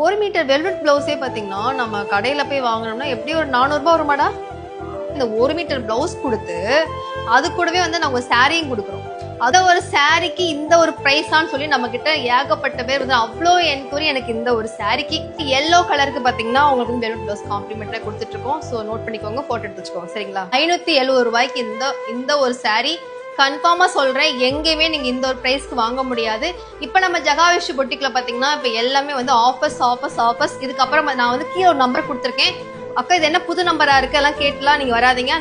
1 metre velvet பிளவுஸே பாத்தீங்கன்னா நம்ம கடையில போய் வாங்கணும்னா எப்படி ஒரு 400 ரூபாய் வருமாடா. இந்த 1 மீட்டர் பிளவுஸ் கொடுத்து அது கூடவே வந்து நாங்க சாரியும் கொடுக்குறோம். அத ஒரு சாரிக்கு இந்த ஒரு பிரைஸான்னு சொல்லி நம்ம கிட்ட ஏகப்பட்ட பேர் வந்து அவ்வளோ என்கொயரி. எனக்கு இந்த ஒரு சாரிக்கு எல்லோ கலருக்கு பாத்தீங்கன்னா உங்களுக்கு வந்து வெல்வெட் பிளவுஸ் காம்ப்ளிமெண்டா கொடுத்துட்டு இருக்கோம். ஸோ நோட் பண்ணிக்கோங்க, போட்டோ எடுத்து வச்சுக்கோங்க சரிங்களா. 570 ரூபாய்க்கு இந்த ஒரு சாரி கன்ஃபார்மா சொல்றேன், எங்கேயுமே நீங்க இந்த ஒரு பிரைஸ்க்கு வாங்க முடியாது. இப்போ நம்ம ஜகாவிஷ் பொட்டிக்ல பாத்தீங்கன்னா இப்போ எல்லாமே வந்து ஆஃபர்ஸ். இதுக்கப்புறம் நான் வந்து கீழே ஒரு நம்பர் கொடுத்துருக்கேன். அக்கா இது என்ன புது நம்பரா இருக்கு எல்லாம் கேட்டுலாம் நீங்க வராதிங்க.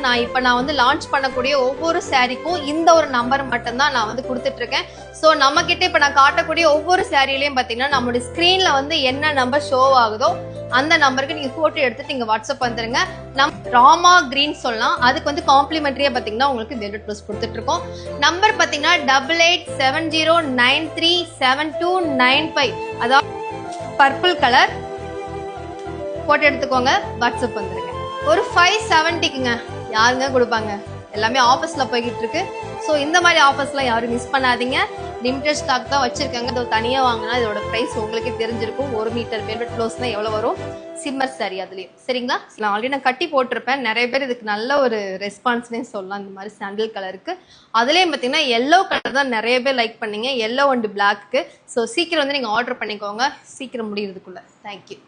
நான் வந்து லான்ச் பண்ணக்கூடிய ஒவ்வொரு சாரிக்கும் இந்த ஒரு நம்பர் மட்டும்தான் நான் வந்து கொடுத்துட்டு இருக்கேன். ஸோ நம்ம கிட்ட இப்ப நான் காட்டக்கூடிய ஒவ்வொரு சாரிலையும் பாத்தீங்கன்னா நம்மளுடைய ஸ்கிரீன்ல வந்து என்ன நம்பர் ஷோ ஆகுதோ அந்த நம்பருக்கு நீங்க போட்டோ எடுத்துட்டு நீங்க வாட்ஸ்அப் வந்துருங்க. ராமா கிரீன் சொல்லலாம். அதுக்கு வந்து காம்ப்ளிமெண்டரியா பாத்தீங்கன்னா உங்களுக்கு வெல்வெட் பிளவுஸ் கொடுத்துட்டு இருக்கோம். நம்பர் பாத்தீங்கன்னா 8870937295. அதாவது பர்பிள் கலர். போட்டோ எடுத்துக்கோங்க, வாட்ஸ்அப் வந்துருங்க. ஒரு 570க்குங்க யாருங்க கொடுப்பாங்க? எல்லாமே ஆஃபர்ஸ்ல போய்கிட்டு இருக்கு. ஸோ இந்த மாதிரி ஆஃபர்ஸ்லாம் யாரும் மிஸ் பண்ணாதீங்க. லிமிடெட் ஸ்டாக் தான் வச்சிருக்காங்க. இது தனியாக வாங்கினா இதோட ப்ரைஸ் உங்களுக்கே தெரிஞ்சிருக்கும். 1 மீட்டர் வெல்வெட் பிளவுஸ்னா எவ்வளோ வரும், சிம்மர் சாரி அதுலேயும் சரிங்களா. ஆல்ரெடி நான் கட்டி போட்டிருப்பேன். நிறைய பேர் இதுக்கு நல்ல ஒரு ரெஸ்பான்ஸ்னே சொல்லலாம். இந்த மாதிரி சாண்டில் கலருக்கு அதுலேயும் பார்த்தீங்கன்னா எல்லோ கலர் தான் நிறைய பேர் லைக் பண்ணீங்க, எல்லோ அண்ட் பிளாக்கு. ஸோ சீக்கிரம் வந்து நீங்கள் ஆர்டர் பண்ணிக்கோங்க, சீக்கிரம் முடியறதுக்குள்ள. தேங்க்யூ.